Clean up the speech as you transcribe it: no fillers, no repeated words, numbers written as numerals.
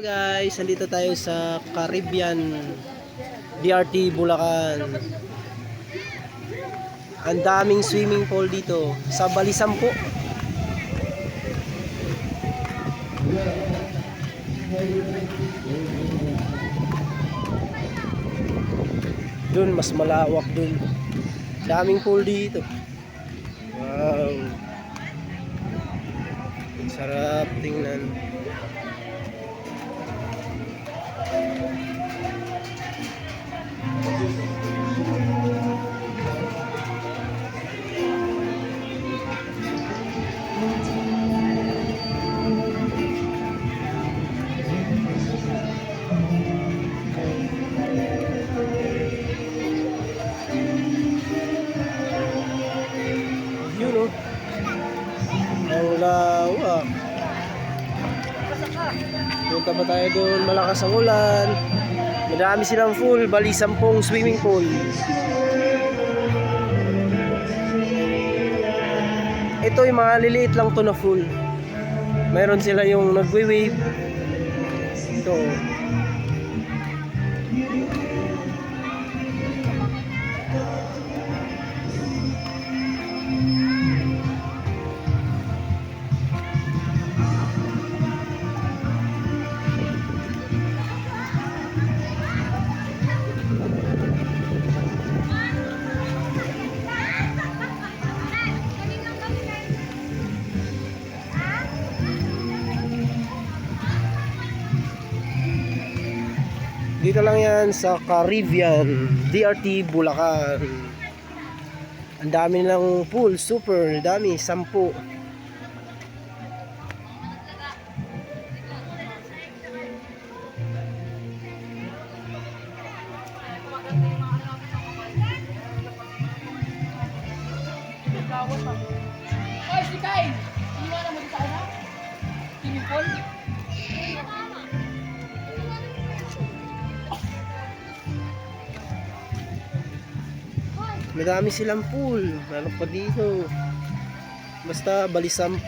Guys, nandito tayo sa Caribbean DRT Bulacan. Ang daming swimming pool dito sa Balisampo. Dun mas malawak dun. Daming pool dito. Wow. Sarap tingnan. Yun o. Ang lawak. Punta pa tayo doon, malakas ang ulan. Madami silang full, bali 10 swimming pool. Ito yung mga liliit lang to na full. Mayroon sila yung nagwe-wave. Ito. Dito lang yan sa Caribbean DRT Bulacan. Ang dami nilang pool, super dami, 10. Oy, si Kai! Iniwanan mo dito na? Tinipol? Madami silang pool. Meron pa dito. Basta bali 10.